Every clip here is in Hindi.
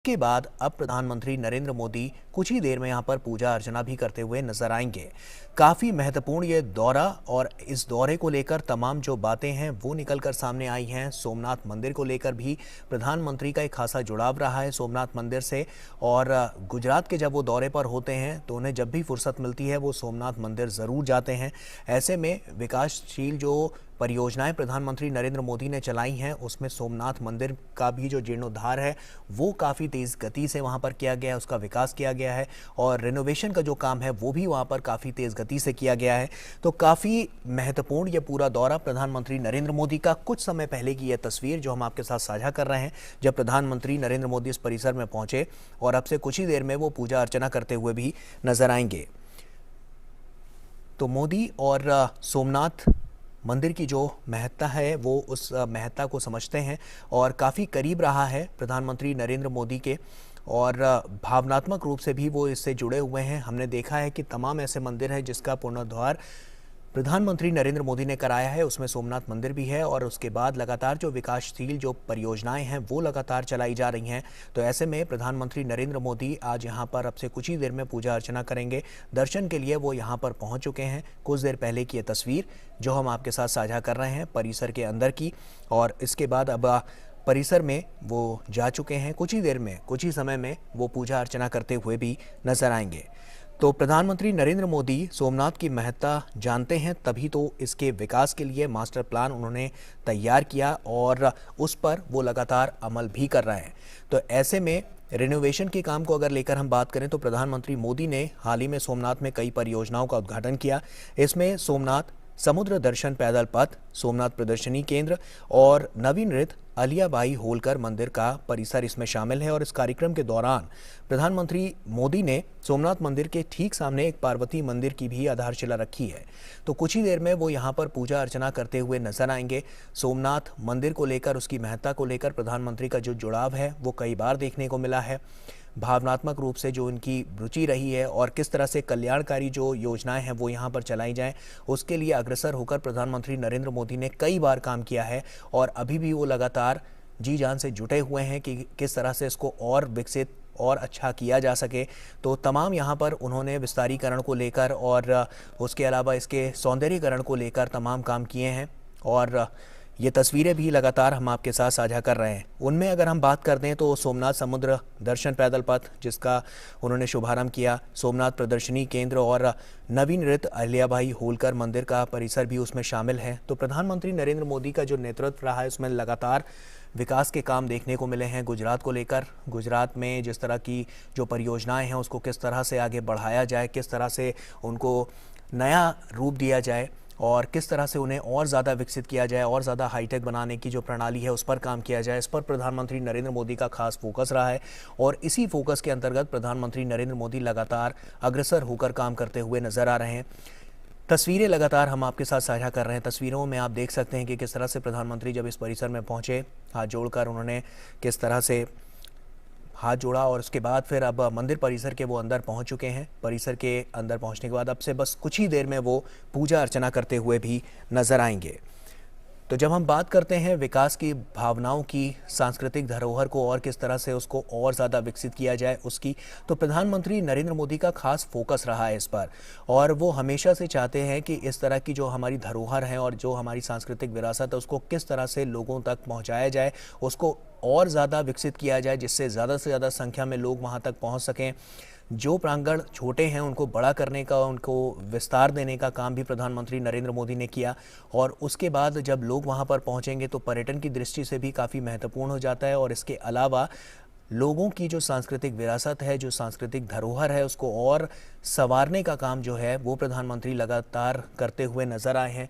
के बाद अब प्रधानमंत्री नरेंद्र मोदी कुछ ही देर में यहां पर पूजा अर्चना भी करते हुए नजर आएंगे। काफी महत्वपूर्ण ये दौरा और इस दौरे को लेकर तमाम जो बातें हैं वो निकलकर सामने आई हैं। सोमनाथ मंदिर को लेकर भी प्रधानमंत्री का एक खासा जुड़ाव रहा है सोमनाथ मंदिर से। और गुजरात के जब वो दौरे पर होते हैं तो उन्हें जब भी फुर्सत मिलती है वो सोमनाथ मंदिर जरूर जाते हैं। ऐसे में विकासशील जो परियोजनाएं प्रधानमंत्री नरेंद्र मोदी ने चलाई हैं उसमें सोमनाथ मंदिर का भी जो जीर्णोद्धार है वो काफ़ी तेज़ गति से वहां पर किया गया है, उसका विकास किया गया है और रिनोवेशन का जो काम है वो भी वहां पर काफ़ी तेज़ गति से किया गया है। तो काफ़ी महत्वपूर्ण ये पूरा दौरा प्रधानमंत्री नरेंद्र मोदी का। कुछ समय पहले की यह तस्वीर जो हम आपके साथ साझा कर रहे हैं, जब प्रधानमंत्री नरेंद्र मोदी इस परिसर में पहुंचे और अब से कुछ ही देर में वो पूजा अर्चना करते हुए भी नजर आएंगे। तो मोदी और सोमनाथ मंदिर की जो महत्ता है वो उस महत्ता को समझते हैं और काफ़ी करीब रहा है प्रधानमंत्री नरेंद्र मोदी के और भावनात्मक रूप से भी वो इससे जुड़े हुए हैं। हमने देखा है कि तमाम ऐसे मंदिर हैं जिसका पुनरुद्धार प्रधानमंत्री नरेंद्र मोदी ने कराया है, उसमें सोमनाथ मंदिर भी है और उसके बाद लगातार जो विकासशील जो परियोजनाएं हैं वो लगातार चलाई जा रही हैं। तो ऐसे में प्रधानमंत्री नरेंद्र मोदी आज यहां पर अब से कुछ ही देर में पूजा अर्चना करेंगे। दर्शन के लिए वो यहां पर पहुंच चुके हैं। कुछ देर पहले की ये तस्वीर जो हम आपके साथ साझा कर रहे हैं परिसर के अंदर की, और इसके बाद अब परिसर में वो जा चुके हैं। कुछ ही देर में, कुछ ही समय में वो पूजा अर्चना करते हुए भी नजर आएंगे। तो प्रधानमंत्री नरेंद्र मोदी सोमनाथ की महत्ता जानते हैं, तभी तो इसके विकास के लिए मास्टर प्लान उन्होंने तैयार किया और उस पर वो लगातार अमल भी कर रहे हैं। तो ऐसे में रिनोवेशन के काम को अगर लेकर हम बात करें तो प्रधानमंत्री मोदी ने हाल ही में सोमनाथ में कई परियोजनाओं का उद्घाटन किया। इसमें सोमनाथ समुद्र दर्शन पैदल पथ, सोमनाथ प्रदर्शनी केंद्र और नवीनृत अलियाबाई होलकर मंदिर का परिसर इसमें शामिल है। और इस कार्यक्रम के दौरान प्रधानमंत्री मोदी ने सोमनाथ मंदिर के ठीक सामने एक पार्वती मंदिर की भी आधारशिला रखी है। तो कुछ ही देर में वो यहाँ पर पूजा अर्चना करते हुए नजर आएंगे। सोमनाथ मंदिर को लेकर, उसकी महत्ता को लेकर प्रधानमंत्री का जो जुड़ाव है वो कई बार देखने को मिला है। भावनात्मक रूप से जो इनकी रुचि रही है और किस तरह से कल्याणकारी जो योजनाएं हैं वो यहाँ पर चलाई जाएं, उसके लिए अग्रसर होकर प्रधानमंत्री नरेंद्र मोदी ने कई बार काम किया है और अभी भी वो लगातार जी जान से जुटे हुए हैं कि किस तरह से इसको और विकसित और अच्छा किया जा सके। तो तमाम यहाँ पर उन्होंने विस्तारीकरण को लेकर और उसके अलावा इसके सौंदर्यीकरण को लेकर तमाम काम किए हैं और ये तस्वीरें भी लगातार हम आपके साथ साझा कर रहे हैं। उनमें अगर हम बात कर दें तो सोमनाथ समुद्र दर्शन पैदल पथ जिसका उन्होंने शुभारंभ किया, सोमनाथ प्रदर्शनी केंद्र और नवीनृत अहिल्याबाई होलकर मंदिर का परिसर भी उसमें शामिल है। तो प्रधानमंत्री नरेंद्र मोदी का जो नेतृत्व रहा है उसमें लगातार विकास के काम देखने को मिले हैं। गुजरात को लेकर, गुजरात में जिस तरह की जो परियोजनाएं हैं उसको किस तरह से आगे बढ़ाया जाए, किस तरह से उनको नया रूप दिया जाए और किस तरह से उन्हें और ज़्यादा विकसित किया जाए, और ज़्यादा हाईटेक बनाने की जो प्रणाली है उस पर काम किया जाए, इस पर प्रधानमंत्री नरेंद्र मोदी का खास फोकस रहा है। और इसी फोकस के अंतर्गत प्रधानमंत्री नरेंद्र मोदी लगातार अग्रसर होकर काम करते हुए नजर आ रहे हैं। तस्वीरें लगातार हम आपके साथ साझा कर रहे हैं। तस्वीरों में आप देख सकते हैं कि किस तरह से प्रधानमंत्री जब इस परिसर में पहुंचे, हाथ जोड़कर उन्होंने किस तरह से हाथ जोड़ा और उसके बाद फिर अब मंदिर परिसर के वो अंदर पहुंच चुके हैं। परिसर के अंदर पहुंचने के बाद अब से बस कुछ ही देर में वो पूजा अर्चना करते हुए भी नजर आएंगे। तो जब हम बात करते हैं विकास की भावनाओं की, सांस्कृतिक धरोहर को और किस तरह से उसको और ज़्यादा विकसित किया जाए उसकी, तो प्रधानमंत्री नरेंद्र मोदी का खास फोकस रहा है इस पर। और वो हमेशा से चाहते हैं कि इस तरह की जो हमारी धरोहर है और जो हमारी सांस्कृतिक विरासत है उसको किस तरह से लोगों तक पहुँचाया जाए, उसको और ज़्यादा विकसित किया जाए जिससे ज़्यादा से ज़्यादा संख्या में लोग वहाँ तक पहुँच सकें। जो प्रांगण छोटे हैं उनको बड़ा करने का, उनको विस्तार देने का काम भी प्रधानमंत्री नरेंद्र मोदी ने किया। और उसके बाद जब लोग वहां पर पहुंचेंगे तो पर्यटन की दृष्टि से भी काफ़ी महत्वपूर्ण हो जाता है और इसके अलावा लोगों की जो सांस्कृतिक विरासत है, जो सांस्कृतिक धरोहर है, उसको और संवारने का काम जो है वो प्रधानमंत्री लगातार करते हुए नजर आए हैं।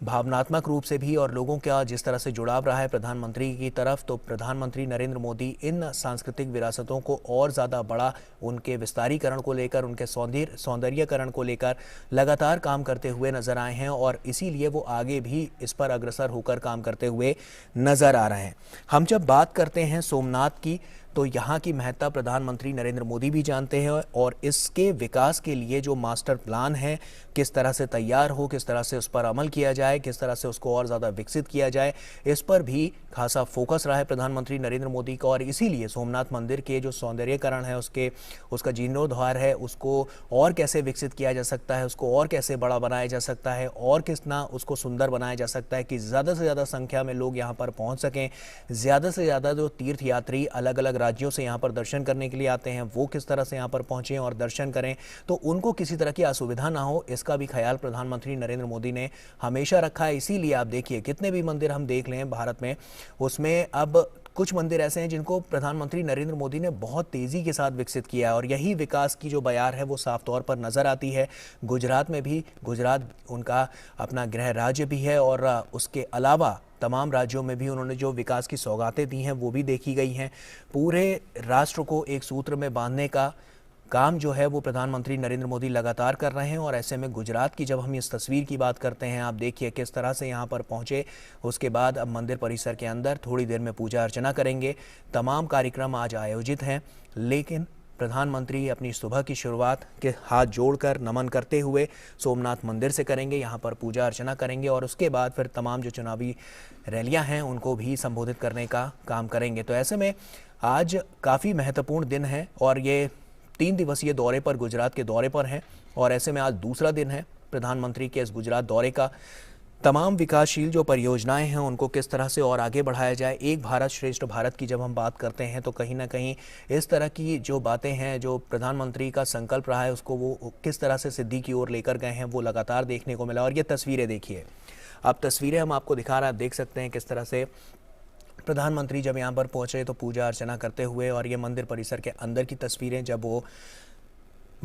भावनात्मक रूप से भी और लोगों का जिस तरह से जुड़ाव रहा है प्रधानमंत्री की तरफ, तो प्रधानमंत्री नरेंद्र मोदी इन सांस्कृतिक विरासतों को और ज़्यादा बड़ा, उनके विस्तारीकरण को लेकर, उनके सौंदर्यीकरण को लेकर लगातार काम करते हुए नजर आए हैं और इसीलिए वो आगे भी इस पर अग्रसर होकर काम करते हुए नजर आ रहे हैं। हम जब बात करते हैं सोमनाथ की तो यहाँ की महत्ता प्रधानमंत्री नरेंद्र मोदी भी जानते हैं और इसके विकास के लिए जो मास्टर प्लान है किस तरह से तैयार हो, किस तरह से उस पर अमल किया जाए, किस तरह से उसको और ज़्यादा विकसित किया जाए, इस पर भी खासा फोकस रहा है प्रधानमंत्री नरेंद्र मोदी का। और इसीलिए सोमनाथ मंदिर के जो सौंदर्यीकरण है, उसका जीर्णोद्धार है, उसको और कैसे विकसित किया जा सकता है, उसको और कैसे बड़ा बनाया जा सकता है और कितना उसको सुंदर बनाया जा सकता है कि ज़्यादा से ज़्यादा संख्या में लोग यहाँ पर पहुँच सकें, ज़्यादा से ज़्यादा जो तीर्थयात्री अलग अलग राज्यों से यहाँ पर दर्शन करने के लिए आते हैं वो किस तरह से यहाँ पर पहुँचें और दर्शन करें, तो उनको किसी तरह की असुविधा ना हो, इसका भी ख्याल प्रधानमंत्री नरेंद्र मोदी ने हमेशा रखा है। इसीलिए आप देखिए कितने भी मंदिर हम देख लें भारत में, उसमें अब कुछ मंदिर ऐसे हैं जिनको प्रधानमंत्री नरेंद्र मोदी ने बहुत तेज़ी के साथ विकसित किया है और यही विकास की जो बयार है वो साफ तौर पर नज़र आती है। गुजरात में भी, गुजरात उनका अपना गृह राज्य भी है और उसके अलावा तमाम राज्यों में भी उन्होंने जो विकास की सौगातें दी हैं वो भी देखी गई हैं। पूरे राष्ट्र को एक सूत्र में बांधने का काम जो है वो प्रधानमंत्री नरेंद्र मोदी लगातार कर रहे हैं। और ऐसे में गुजरात की जब हम इस तस्वीर की बात करते हैं, आप देखिए किस तरह से यहाँ पर पहुँचे। उसके बाद अब मंदिर परिसर के अंदर थोड़ी देर में पूजा अर्चना करेंगे। तमाम कार्यक्रम आज आयोजित हैं, लेकिन प्रधानमंत्री अपनी सुबह की शुरुआत के हाथ जोड़कर नमन करते हुए सोमनाथ मंदिर से करेंगे, यहाँ पर पूजा अर्चना करेंगे और उसके बाद फिर तमाम जो चुनावी रैलियाँ हैं उनको भी संबोधित करने का काम करेंगे। तो ऐसे में आज काफ़ी महत्वपूर्ण दिन है और ये 3 दिवसीय दौरे पर, गुजरात के दौरे पर हैं और ऐसे में आज दूसरा दिन है प्रधानमंत्री के इस गुजरात दौरे का। तमाम विकासशील जो परियोजनाएं हैं उनको किस तरह से और आगे बढ़ाया जाए। एक भारत श्रेष्ठ भारत की जब हम बात करते हैं तो कहीं ना कहीं इस तरह की जो बातें हैं, जो प्रधानमंत्री का संकल्प रहा है, उसको वो किस तरह से सिद्धि की ओर लेकर गए हैं वो लगातार देखने को मिला। और ये तस्वीरें देखिए, अब तस्वीरें हम आपको दिखा रहे हैं, आप देख सकते हैं किस तरह से प्रधानमंत्री जब यहाँ पर पहुँचे तो पूजा अर्चना करते हुए, और ये मंदिर परिसर के अंदर की तस्वीरें जब वो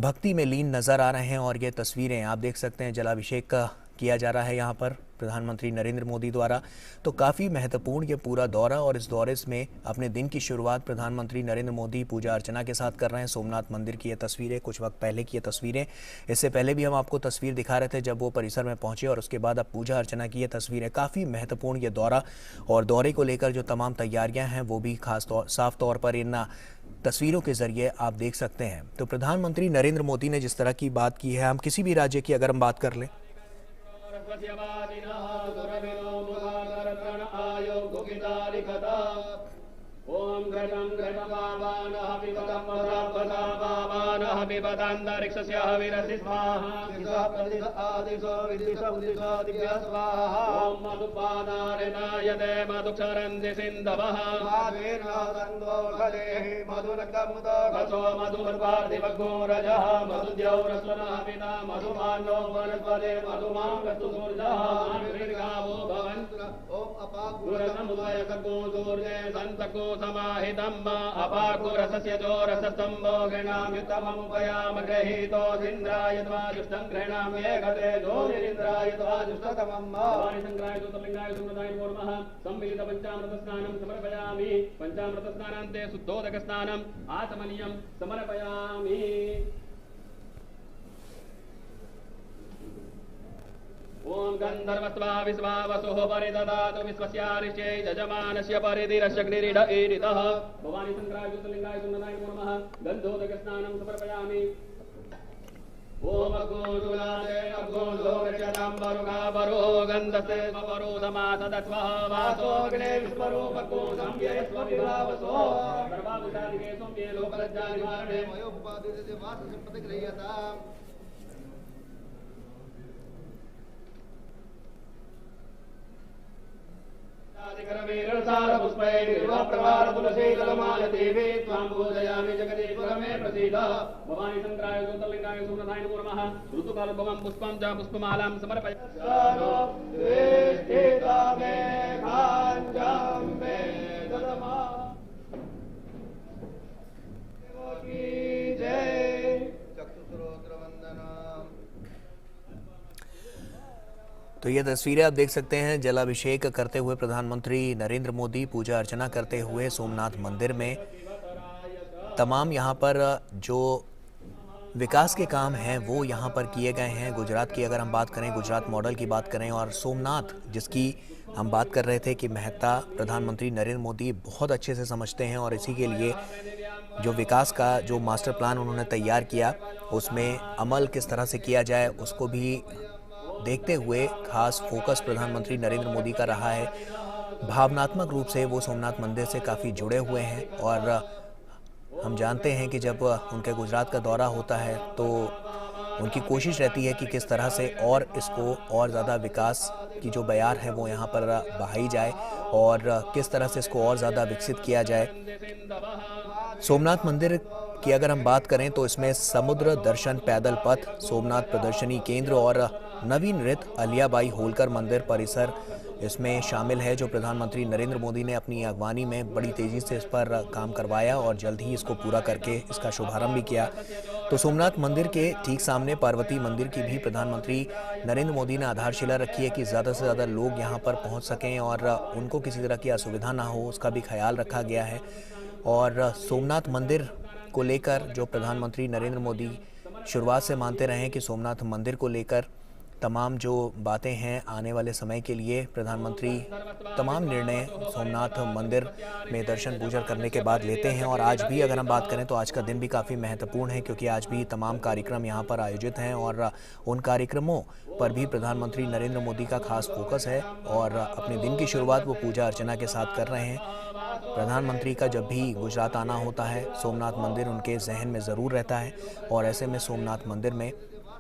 भक्ति में लीन नज़र आ रहे हैं। और ये तस्वीरें आप देख सकते हैं, जलाभिषेक का किया जा रहा है यहाँ पर प्रधानमंत्री नरेंद्र मोदी द्वारा। तो काफ़ी महत्वपूर्ण ये पूरा दौरा, और इस दौरे में अपने दिन की शुरुआत प्रधानमंत्री नरेंद्र मोदी पूजा अर्चना के साथ कर रहे हैं। सोमनाथ मंदिर की ये तस्वीरें, कुछ वक्त पहले की ये तस्वीरें, इससे पहले भी हम आपको तस्वीर दिखा रहे थे जब वो परिसर में पहुंचे और उसके बाद अब पूजा अर्चना की ये तस्वीरें। काफ़ी महत्वपूर्ण ये दौरा, और दौरे को लेकर जो तमाम तैयारियाँ हैं वो भी साफ तौर पर इन तस्वीरों के जरिए आप देख सकते हैं। तो प्रधानमंत्री नरेंद्र मोदी ने जिस तरह की बात की है, हम किसी भी राज्य की अगर हम बात कर लें, ओम घटम घटमावानः पिबतं वरापदावानः पिबतान्तरिक्षस्य हविरसि स्वाहा दिशः प्रतिश आदिशो विदिश उदिशो दिव्य स्वाहा ओम मधुपानारिणायते मधुक्षरन्ति सिन्धवः मावेन गन्धो खलेहि मधुरक्तमुदो घसो मधुमर्वार्धिवघोरजः मधुद्यौरस्वनः पिता मधुमानो वनस्पते मधुमां गतुसूर्यः मानुर्गावो भवन्तु ओम अपागुरसमुदय कगो सूर्ये सन्तको समाहितं अपाकुरसस्य जोरसस्तम्भो गृणाम्युत्तममुपयाम गृहीतो इन्द्राय द्वाजुष्टं गृह्णाम्ये गते जोनिरिन्द्राय द्वाजुष्टतमं भवानि संग्राय ज्योतिर्लिङ्गाय सुमृताय नमो नमः। सम्मिलित पञ्चामृतस्नानं समर्पयामि। पञ्चामृतस्नानान्ते शुद्धोदकस्नानम् आचमनीयं समर्पयामि। ओम गन्धर्वस्वा विश्वावसुः परिददातु विश्वस्यारिष्यै यजमानस्य परिधिरशग्निरिड ईरितः भवानि शङ्कराय ज्योतिर्लिङ्गाय सुन्दराय नमो नमः। गन्धोदकस्नानं समर्पयामि। ओम अग्गोजुलादे अग्गोजोगर्यताम्बरुगावरो गन्धसे स्वरो समासदस्वः वासोऽग्ने विश्वरूपको संव्ययस्व विभावसो सर्वाभूतादिके सौम्ये लोकलज्जानिवारणे मयोपादिते वाससम्पतिगृह्यताम्। पूजयामि जगदीश्वरमे प्रसीद भवानी शङ्कराय ज्योतिर्लिङ्गाय सुमृताय नमो नमः। ऋतुकालोद्भवं पुष्पं च पुष्पमालां तो ये तस्वीरें आप देख सकते हैं, जलाभिषेक करते हुए प्रधानमंत्री नरेंद्र मोदी पूजा अर्चना करते हुए सोमनाथ मंदिर में। तमाम यहाँ पर जो विकास के काम हैं वो यहाँ पर किए गए हैं। गुजरात की अगर हम बात करें, गुजरात मॉडल की बात करें और सोमनाथ जिसकी हम बात कर रहे थे कि महत्ता प्रधानमंत्री नरेंद्र मोदी बहुत अच्छे से समझते हैं और इसी के लिए जो विकास का जो मास्टर प्लान उन्होंने तैयार किया उसमें अमल किस तरह से किया जाए उसको भी देखते हुए खास फोकस प्रधानमंत्री नरेंद्र मोदी का रहा है। भावनात्मक रूप से वो सोमनाथ मंदिर से काफ़ी जुड़े हुए हैं और हम जानते हैं कि जब उनके गुजरात का दौरा होता है तो उनकी कोशिश रहती है कि किस तरह से और इसको और ज़्यादा विकास की जो बयार है वो यहाँ पर बहाई जाए और किस तरह से इसको और ज़्यादा विकसित किया जाए। सोमनाथ मंदिर की अगर हम बात करें तो इसमें समुद्र दर्शन पैदल पथ, सोमनाथ प्रदर्शनी केंद्र और नवीनृत अलियाबाई होलकर मंदिर परिसर इसमें शामिल है, जो प्रधानमंत्री नरेंद्र मोदी ने अपनी अगवानी में बड़ी तेज़ी से इस पर काम करवाया और जल्द ही इसको पूरा करके इसका शुभारंभ भी किया। तो सोमनाथ मंदिर के ठीक सामने पार्वती मंदिर की भी प्रधानमंत्री नरेंद्र मोदी ने आधारशिला रखी है कि ज़्यादा से ज़्यादा लोग यहाँ पर पहुँच सकें और उनको किसी तरह की असुविधा ना हो, उसका भी ख्याल रखा गया है। और सोमनाथ मंदिर को लेकर जो प्रधानमंत्री नरेंद्र मोदी शुरुआत से मानते रहे हैं कि सोमनाथ मंदिर को लेकर तमाम जो बातें हैं आने वाले समय के लिए प्रधानमंत्री तमाम निर्णय सोमनाथ मंदिर में दर्शन पूजन करने के बाद लेते हैं। और आज भी अगर हम बात करें तो आज का दिन भी काफ़ी महत्वपूर्ण है क्योंकि आज भी तमाम कार्यक्रम यहाँ पर आयोजित हैं और उन कार्यक्रमों पर भी प्रधानमंत्री नरेंद्र मोदी का खास फोकस है और अपने दिन की शुरुआत वो पूजा अर्चना के साथ कर रहे हैं। प्रधानमंत्री का जब भी गुजरात आना होता है सोमनाथ मंदिर उनके जहन में ज़रूर रहता है और ऐसे में सोमनाथ मंदिर में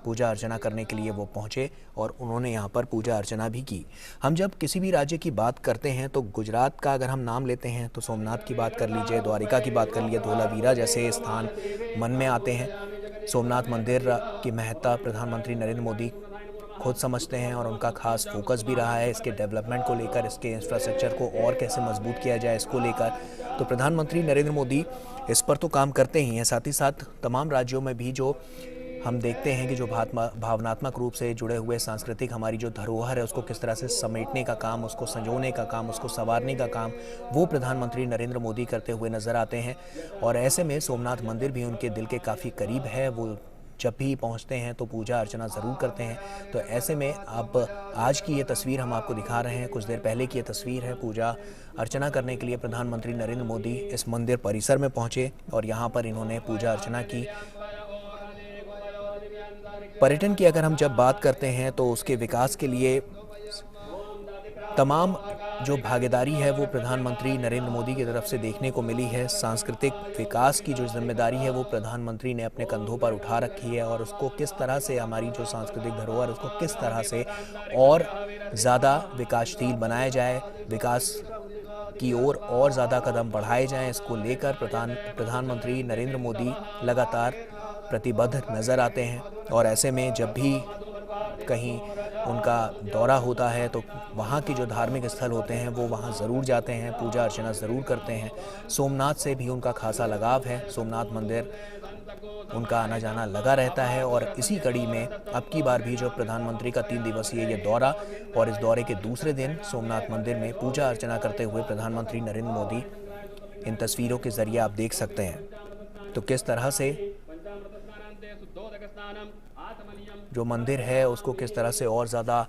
पूजा अर्चना करने के लिए वो पहुँचे और उन्होंने यहाँ पर पूजा अर्चना भी की। हम जब किसी भी राज्य की बात करते हैं तो गुजरात का अगर हम नाम लेते हैं तो सोमनाथ की बात कर लीजिए, द्वारिका की बात कर लीजिए, धोलावीरा जैसे स्थान मन में आते हैं। सोमनाथ मंदिर की महत्ता प्रधानमंत्री नरेंद्र मोदी खुद समझते हैं और उनका खास फोकस भी रहा है इसके डेवलपमेंट को लेकर, इसके इंफ्रास्ट्रक्चर को और कैसे मजबूत किया जाए इसको लेकर। तो प्रधानमंत्री नरेंद्र मोदी इस पर तो काम करते ही हैं, साथ ही साथ तमाम राज्यों में भी जो हम देखते हैं कि जो भावनात्मक रूप से जुड़े हुए सांस्कृतिक हमारी जो धरोहर है उसको किस तरह से समेटने का काम, उसको संजोने का काम, उसको संवारने का काम वो प्रधानमंत्री नरेंद्र मोदी करते हुए नज़र आते हैं। और ऐसे में सोमनाथ मंदिर भी उनके दिल के काफ़ी करीब है। वो जब भी पहुंचते हैं तो पूजा अर्चना ज़रूर करते हैं। तो ऐसे में अब आज की ये तस्वीर हम आपको दिखा रहे हैं, कुछ देर पहले की ये तस्वीर है। पूजा अर्चना करने के लिए प्रधानमंत्री नरेंद्र मोदी इस मंदिर परिसर में पहुंचे और यहाँ पर इन्होंने पूजा अर्चना की। पर्यटन की अगर हम जब बात करते हैं तो उसके विकास के लिए तमाम जो भागीदारी है वो प्रधानमंत्री नरेंद्र मोदी की तरफ से देखने को मिली है। सांस्कृतिक विकास की जो जिम्मेदारी है वो प्रधानमंत्री ने अपने कंधों पर उठा रखी है और उसको किस तरह से हमारी जो सांस्कृतिक धरोहर उसको किस तरह से और ज़्यादा विकासशील बनाया जाए, विकास की ओर और ज़्यादा कदम बढ़ाए जाएं, इसको लेकर प्रधानमंत्री नरेंद्र मोदी लगातार प्रतिबद्ध नज़र आते हैं। और ऐसे में जब भी कहीं उनका दौरा होता है तो वहाँ के जो धार्मिक स्थल होते हैं वो वहाँ ज़रूर जाते हैं, पूजा अर्चना ज़रूर करते हैं। सोमनाथ से भी उनका खासा लगाव है, सोमनाथ मंदिर उनका आना जाना लगा रहता है। और इसी कड़ी में अब की बार भी जो प्रधानमंत्री का 3 दिवसीय ये दौरा और इस दौरे के दूसरे दिन सोमनाथ मंदिर में पूजा अर्चना करते हुए प्रधानमंत्री नरेंद्र मोदी इन तस्वीरों के ज़रिए आप देख सकते हैं तो किस तरह से जो मंदिर है उसको किस तरह से और ज़्यादा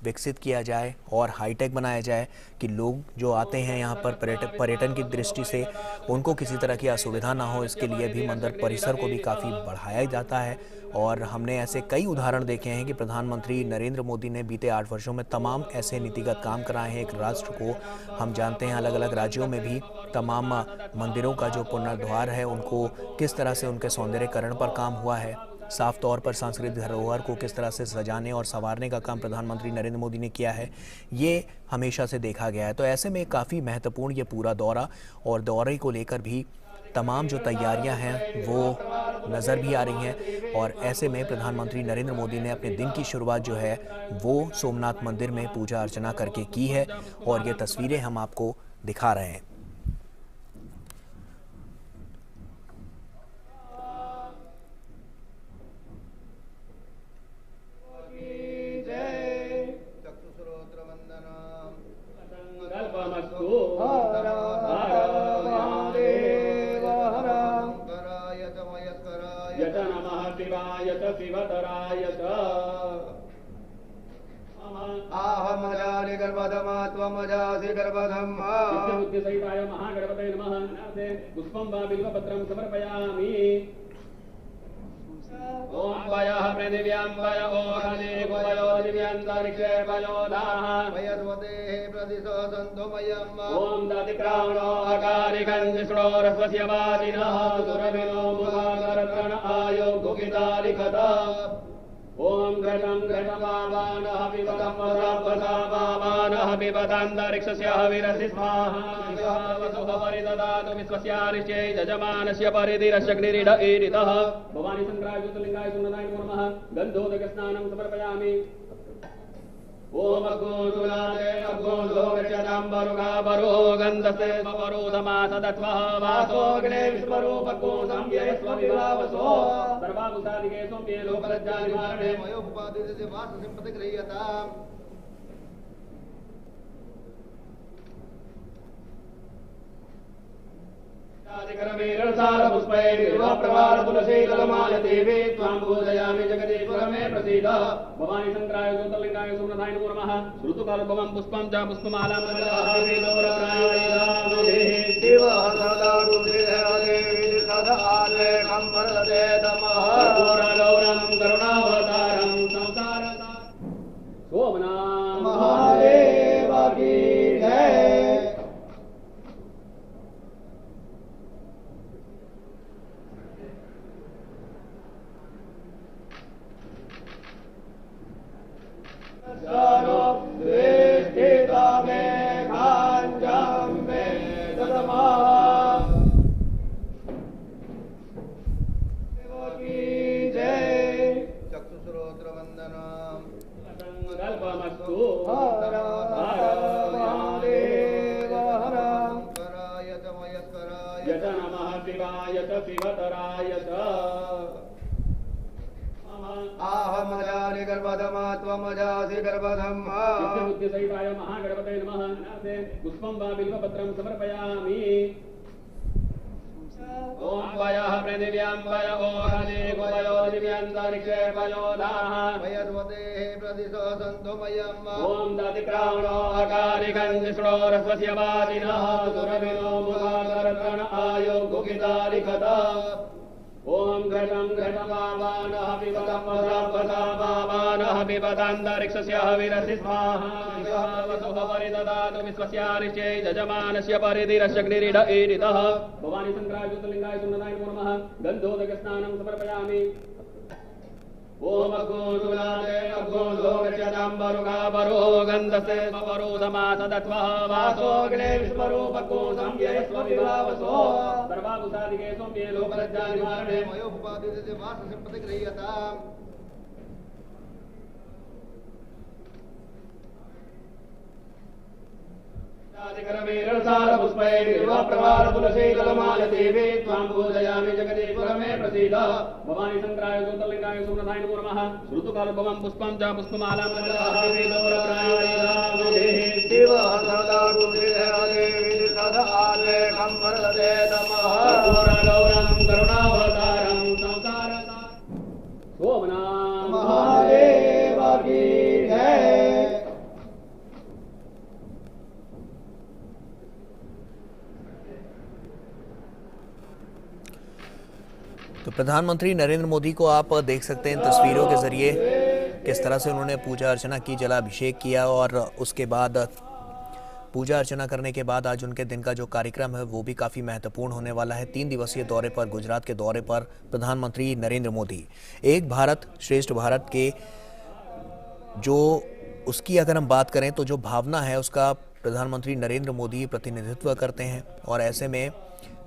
विकसित किया जाए और हाईटेक बनाया जाए कि लोग जो आते हैं यहाँ पर पर्यटन की दृष्टि से उनको किसी तरह की असुविधा ना हो, इसके लिए भी मंदिर परिसर को भी काफ़ी बढ़ाया जाता है। और हमने ऐसे कई उदाहरण देखे हैं कि प्रधानमंत्री नरेंद्र मोदी ने बीते 8 वर्षों में तमाम ऐसे नीतिगत काम कराए हैं। एक राष्ट्र को हम जानते हैं अलग अलग राज्यों में भी तमाम मंदिरों का जो पुनर्द्वार है उनको किस तरह से उनके सौंदर्यीकरण पर काम हुआ है, साफ तौर पर सांस्कृतिक धरोहर को किस तरह से सजाने और संवारने का काम प्रधानमंत्री नरेंद्र मोदी ने किया है, ये हमेशा से देखा गया है। तो ऐसे में काफ़ी महत्वपूर्ण ये पूरा दौरा और दौरे को लेकर भी तमाम जो तैयारियां हैं वो नज़र भी आ रही हैं। और ऐसे में प्रधानमंत्री नरेंद्र मोदी ने अपने दिन की शुरुआत जो है वो सोमनाथ मंदिर में पूजा अर्चना करके की है और ये तस्वीरें हम आपको दिखा रहे हैं। यत नमः शिवाय च शिवतराय च आहमजानि गर्भधमा त्वमजासि गर्भधम्मा बुद्धिसहिताय महागणपतये नमः। पुष्पं वा बिल्वपत्रं समर्पयामि। ओम वयः पृथिव्यां वय ओहने वयो दिव्यान्तरिक्षे वयोधाः वयस्वतेः प्रदिशो सन्तु मयम् ओम दतिक्रामणो अकारिकं जिष्णोरस्वस्य वाजिनः सुरभिनो मुखाकरत्रण आयो गुकितालिखत ओम घटं घटमावानः पिबतं वसावानः पिबतान्तरिक्षस्य हविरसि स्वाहा वसुः परिददातु विश्वस्यारिष्ये यजमानस्य परिधिरशग्निरिड ईरितः भवानी संक्राय ज्योतिर्लिंगाय सुन्दराय नमो नमः। गन्धोदकस्नानं समर्पयामि। ओम अग्गोजुलादे अग्गोजोगच्यताम्बरुगाबरो गन्धसे स्वपरो समासदत्वः वासोऽग्ने विश्वरूपको संयस्व विभावसो सर्वाभूतादिके सौम्ये लोकलज्जानिवारणे वयोपपादिते वाससिम्पतिगृह्यताम् देवी त्वां पूजयामि जगदीश्वर मे प्रसीद भवानी शंकराय ज्योतिर्लिंगाय सोमनाथाय नमो नमः। ऋतुकालभवं पुष्पं च पुष्पमालां गौरं करुणावतारं संसारसारं सोमनाथ महादेव की जय। शिवतराय च आहमजानि गर्भधमा त्वमजासि गर्भधम्मा बुद्धिसहिताय महागणपतये नमः। पुष्पं वा बिल्वपत्रं समर्पयामि। ओम वयः पृथिव्यां वय ओहने वयो दिव्यान्तरिक्षे वयोधाः वयस्वतेः प्रदिशो सन्तु मयम् ओम दतिक्रामणो अकारिकं जिष्णोरस्वस्य वाजिनः सुरभिनो मुखाकरत्रण आयो गुकितालिखत ओम घटं घटमावानः पिबतं वसावानः पिबतान्तरिक्षस्य हविरसि स्वाहा वसुः परिददातु विश्वस्यारिष्ये यजमानस्य परिधिरशग्निरिड ईरितः भवानी शंकराय ज्योतिर्लिंगाय सुन्दराय नमो नमः। गन्धोदकस्नानं समर्पयामि। ओम अग्गोजुलादे अग्गोजोगच्यताम्बरुगाबरो गन्धसे स्वपरो समासदत्वः वासोऽग्ने विश्वरूपको संयस्व विभावसो सर्वाभूतादिके सौम्ये लोकलज्जानिवारणे वयोपपादिते वाससिम्पतिगृह्यताम् देवी त्वां पूजयामि जगदीश्वर मे प्रसीद भवानी शंकराय ज्योतिर्लिंगाय सोमनाथाय नमो नमः। ऋतुकालभवं पुष्पं च पुष्पमालां गौरं करुणावतारं संसारसारं सोमनाथ महादेव की जय। तो प्रधानमंत्री नरेंद्र मोदी को आप देख सकते हैं तस्वीरों के जरिए किस तरह से उन्होंने पूजा अर्चना की, जलाभिषेक किया और उसके बाद पूजा अर्चना करने के बाद आज उनके दिन का जो कार्यक्रम है वो भी काफ़ी महत्वपूर्ण होने वाला है। 3 दिवसीय दौरे पर, गुजरात के दौरे पर प्रधानमंत्री नरेंद्र मोदी एक भारत श्रेष्ठ भारत के जो उसकी अगर हम बात करें तो जो भावना है उसका प्रधानमंत्री नरेंद्र मोदी प्रतिनिधित्व करते हैं। और ऐसे में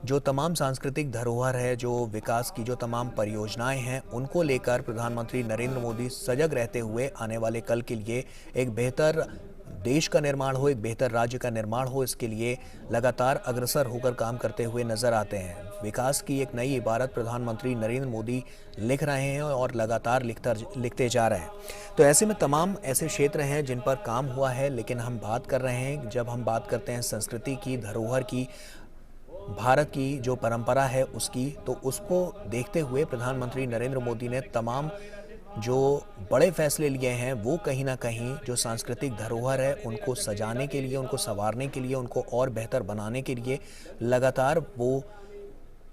जो तमाम सांस्कृतिक धरोहर है, जो विकास की जो तमाम परियोजनाएं हैं, उनको लेकर प्रधानमंत्री नरेंद्र मोदी सजग रहते हुए आने वाले कल के लिए एक बेहतर देश का निर्माण हो, एक बेहतर राज्य का निर्माण हो, इसके लिए लगातार अग्रसर होकर काम करते हुए नजर आते हैं। विकास की एक नई इबारत प्रधानमंत्री नरेंद्र मोदी लिख रहे हैं और लगातार लिखते जा रहे हैं। तो ऐसे में तमाम ऐसे क्षेत्र हैं जिन पर काम हुआ है, लेकिन हम बात कर रहे हैं, जब हम बात करते हैं संस्कृति की, धरोहर की, भारत की जो परंपरा है उसकी, तो उसको देखते हुए प्रधानमंत्री नरेंद्र मोदी ने तमाम जो बड़े फैसले लिए हैं वो कहीं ना कहीं जो सांस्कृतिक धरोहर है उनको सजाने के लिए, उनको संवारने के लिए, उनको और बेहतर बनाने के लिए लगातार वो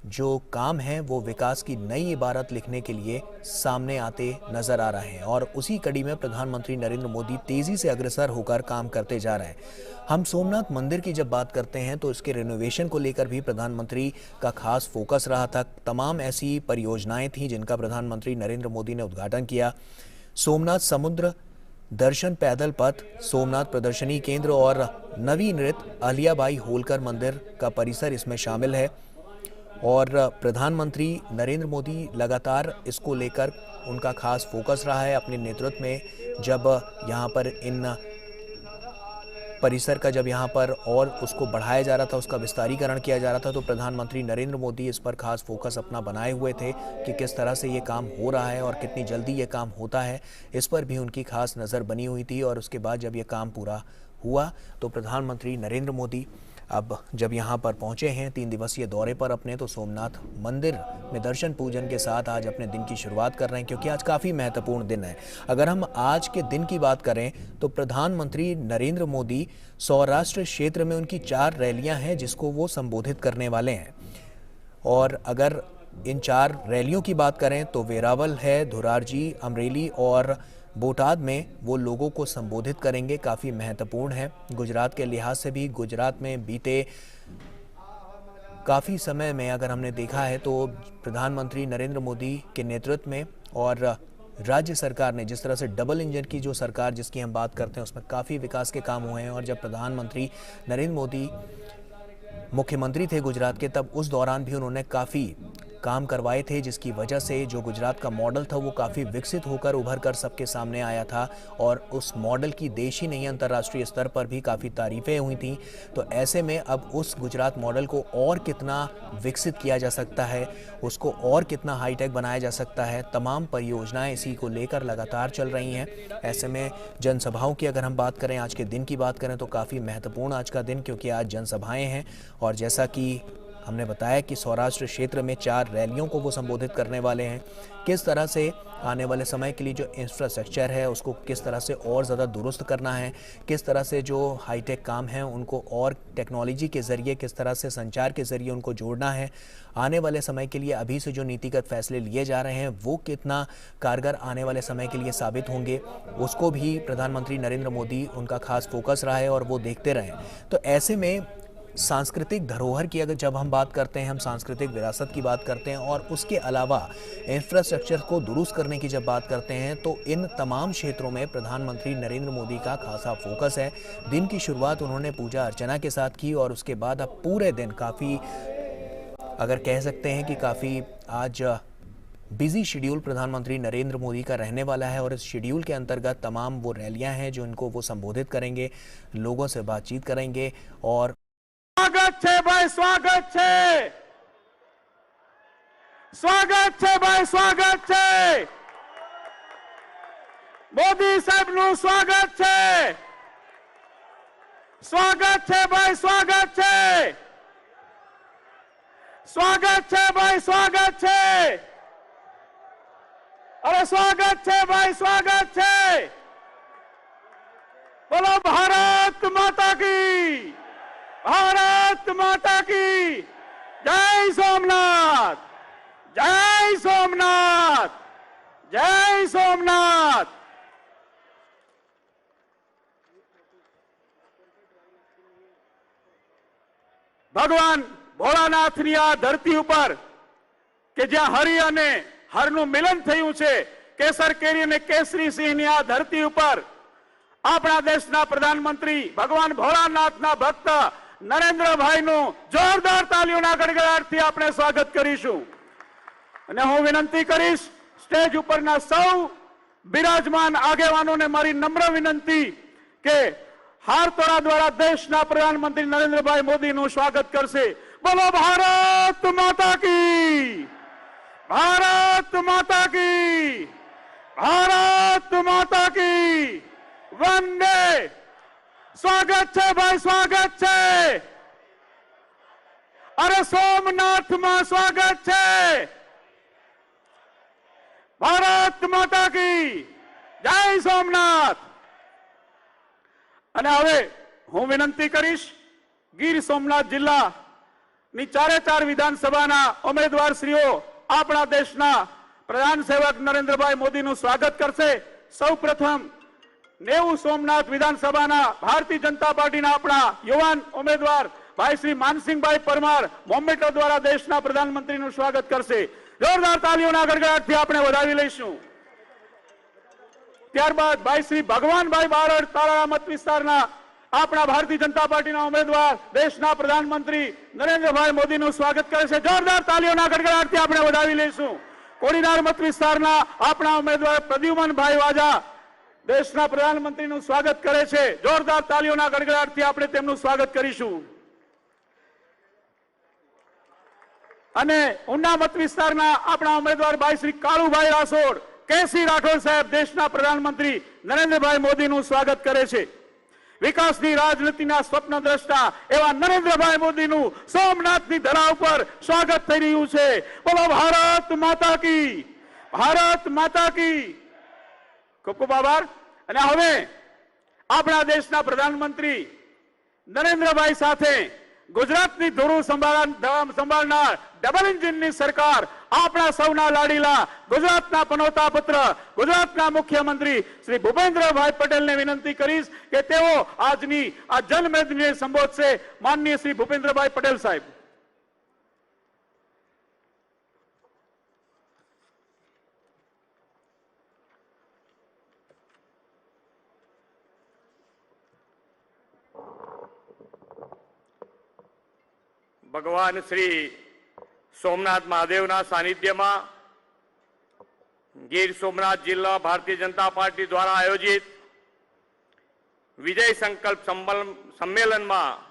जो काम है वो विकास की नई इबारत लिखने के लिए सामने आते नजर आ रहे हैं। और उसी कड़ी में प्रधानमंत्री नरेंद्र मोदी तेजी से अग्रसर होकर काम करते जा रहे हैं। हम सोमनाथ मंदिर की जब बात करते हैं तो इसके रिनोवेशन को लेकर भी प्रधानमंत्री का खास फोकस रहा था। तमाम ऐसी परियोजनाएं थीं जिनका प्रधानमंत्री नरेंद्र मोदी ने उद्घाटन किया। सोमनाथ समुद्र दर्शन पैदल पथ, सोमनाथ प्रदर्शनी केंद्र और नवीनिर्मित अहिल्याबाई होलकर मंदिर का परिसर इसमें शामिल है। और प्रधानमंत्री नरेंद्र मोदी लगातार इसको लेकर उनका खास फोकस रहा है अपने नेतृत्व में। जब यहाँ पर इन परिसर का जब यहाँ पर और उसको बढ़ाया जा रहा था, उसका विस्तारीकरण किया जा रहा था, तो प्रधानमंत्री नरेंद्र मोदी इस पर खास फोकस अपना बनाए हुए थे कि किस तरह से ये काम हो रहा है और कितनी जल्दी ये काम होता है, इस पर भी उनकी खास नज़र बनी हुई थी। और उसके बाद जब ये काम पूरा हुआ तो प्रधानमंत्री नरेंद्र मोदी अब जब यहाँ पर पहुँचे हैं 3 दिवसीय दौरे पर अपने, तो सोमनाथ मंदिर में दर्शन पूजन के साथ आज अपने दिन की शुरुआत कर रहे हैं, क्योंकि आज काफ़ी महत्वपूर्ण दिन है। अगर हम आज के दिन की बात करें तो प्रधानमंत्री नरेंद्र मोदी सौराष्ट्र क्षेत्र में उनकी 4 रैलियां हैं जिसको वो संबोधित करने वाले हैं। और अगर इन 4 रैलियों की बात करें तो वेरावल है, धुरारजी, अमरेली और बोटाद में वो लोगों को संबोधित करेंगे। काफ़ी महत्वपूर्ण है गुजरात के लिहाज से भी। गुजरात में बीते काफ़ी समय में अगर हमने देखा है तो प्रधानमंत्री नरेंद्र मोदी के नेतृत्व में और राज्य सरकार ने जिस तरह से डबल इंजन की जो सरकार जिसकी हम बात करते हैं उसमें काफ़ी विकास के काम हुए हैं। और जब प्रधानमंत्री नरेंद्र मोदी मुख्यमंत्री थे गुजरात के, तब उस दौरान भी उन्होंने काफ़ी काम करवाए थे, जिसकी वजह से जो गुजरात का मॉडल था वो काफ़ी विकसित होकर उभर कर सबके सामने आया था। और उस मॉडल की देश ही नहीं अंतर्राष्ट्रीय स्तर पर भी काफ़ी तारीफ़ें हुई थी। तो ऐसे में अब उस गुजरात मॉडल को और कितना विकसित किया जा सकता है, उसको और कितना हाईटेक बनाया जा सकता है, तमाम परियोजनाएं इसी को लेकर लगातार चल रही हैं। ऐसे में जनसभाओं की अगर हम बात करें, आज के दिन की बात करें तो काफ़ी महत्वपूर्ण आज का दिन, क्योंकि आज जनसभाएँ हैं। और जैसा कि हमने बताया कि सौराष्ट्र क्षेत्र में 4 रैलियों को वो संबोधित करने वाले हैं। किस तरह से आने वाले समय के लिए जो इंफ्रास्ट्रक्चर है उसको किस तरह से और ज़्यादा दुरुस्त करना है, किस तरह से जो हाईटेक काम है उनको और टेक्नोलॉजी के ज़रिए, किस तरह से संचार के ज़रिए उनको जोड़ना है, आने वाले समय के लिए अभी से जो नीतिगत फैसले लिए जा रहे हैं वो कितना कारगर आने वाले समय के लिए साबित होंगे, उसको भी प्रधानमंत्री नरेंद्र मोदी उनका खास फोकस रहा है और वो देखते रहें। तो ऐसे में सांस्कृतिक धरोहर की अगर जब हम बात करते हैं, हम सांस्कृतिक विरासत की बात करते हैं और उसके अलावा इंफ्रास्ट्रक्चर को दुरुस्त करने की जब बात करते हैं, तो इन तमाम क्षेत्रों में प्रधानमंत्री नरेंद्र मोदी का खासा फोकस है। दिन की शुरुआत उन्होंने पूजा अर्चना के साथ की और उसके बाद अब पूरे दिन काफ़ी, अगर कह सकते हैं कि काफ़ी आज बिजी शेड्यूल प्रधानमंत्री नरेंद्र मोदी का रहने वाला है। और इस शेड्यूल के अंतर्गत तमाम वो रैलियाँ हैं जो इनको वो संबोधित करेंगे, लोगों से बातचीत करेंगे। और स्वागत है भाई, स्वागत है, स्वागत है भाई, स्वागत है, मोदी साहब નું स्वागत है, स्वागत है भाई, स्वागत है, स्वागत है भाई, स्वागत है, अरे स्वागत है भाई, स्वागत है। बोलो भारत माता की, भारत माता की जय। सोमनाथ, जय सोमनाथ, जय सोमनाथ। भगवान भोળાનાથની આ ધરતી ઉપર કે જ્યાં હરિ અને હરનું મિલન થયું છે, કેસર કેરી અને કેસરી સિંહની આ ધરતી ઉપર આપણા દેશના પ્રધાનમંત્રી ભગવાન ભોળાનાથના ભક્ત નરેન્દ્રભાઈનું જોરદાર તાલીઓના ગડગડાટથી આપણે સ્વાગત કરીશું। અને હું વિનંતી કરીશ સ્ટેજ ઉપરના સૌ બિરાજમાન આગેવાનોને મારી નમ્ર વિનંતી કે હારતોરા દ્વારા દેશના પ્રધાનમંત્રી નરેન્દ્રભાઈ મોદીનું સ્વાગત કરશે। બોલો ભારત માતા की, भारत माता की, भारत माता की वंदे। स्वागत है भाई, स्वागत है। अरे सोमनाथ में स्वागत है। भारत माता की जय सोमनाथ। અને હવે હું વિનંતી કરીશ ગીર સોમનાથ જિલ્લાની ચારે વિધાનસભાના ઉમેદવારશ્રીઓ આપણા દેશના પ્રધાન સેવક નરેન્દ્રભાઈ મોદીનું સ્વાગત કરશે। સૌપ્રથમ 90 સોમનાથ વિધાનસભાના ભારતીય જનતા પાર્ટીના આપણા યુવાન ઉમેદવાર ભાઈ શ્રી માનસિંહભાઈ પરમાર મોમેન્ટો દ્વારા દેશના પ્રધાનમંત્રીનું સ્વાગત કરશે। જોરદાર તાલીઓના ગડગડાટથી આપણે વધાવી લઈશું। ત્યારબાદ ભાઈ શ્રી ભગવાનભાઈ બારડ તાલાળા મત વિસ્તારના આપણા ભારતીય जनता પાર્ટીના ઉમેદવાર દેશના પ્રધાનમંત્રી નરેન્દ્રભાઈ મોદીનું સ્વાગત કરે છે। જોરદાર તાલીઓના ગડગડાટથી આપણે વધાવી લઈશું। કોડીનાર મત વિસ્તારના આપણા ઉમેદવાર પ્રદ્યુમનભાઈ વાજા દેશના પ્રધાનમંત્રીનું સ્વાગત કરે છે। જોરદાર તાલીઓના ગડગડાટથી આપણે તેમનું સ્વાગત કરીશું। અને ઉના મત વિસ્તારના આપણા ઉમેદવાર ભાઈ શ્રી કાળુભાઈ રાઠોડ કેસી રાઠોડ સાહેબ દેશના પ્રધાનમંત્રી નરેન્દ્રભાઈ મોદીનું સ્વાગત કરે છે। વિકાસની રાજનીતિના સ્વપ્નદ્રષ્ટા એવા નરેન્દ્રભાઈ મોદીનું સોમનાથની ધરા ઉપર સ્વાગત થઈ રહ્યું છે। બોલો ભારત માતા की, ભારત માતા की। ખૂબ ખૂબ આભાર। અને હવે આપણા દેશના પ્રધાનમંત્રી નરેન્દ્રભાઈ સાથે ગુજરાતની ધોરું સંભાળનાર ડબલ એન્જિનની સરકાર આપણા સૌના લાડીલા ગુજરાતના પનોતા પુત્ર ગુજરાતના મુખ્યમંત્રી શ્રી ભૂપેન્દ્રભાઈ પટેલને વિનંતી કરીશ કે તેઓ આજની આ જનમેદનીને સંબોધશે। માનનીય શ્રી ભૂપેન્દ્રભાઈ પટેલ સાહેબ। ભગવાન શ્રી સોમનાથ મહાદેવના સાનિધ્યમાં ગીર સોમનાથ જિલ્લા ભારતીય જનતા પાર્ટી દ્વારા આયોજિત વિજય સંકલ્પ સંમેલનમાં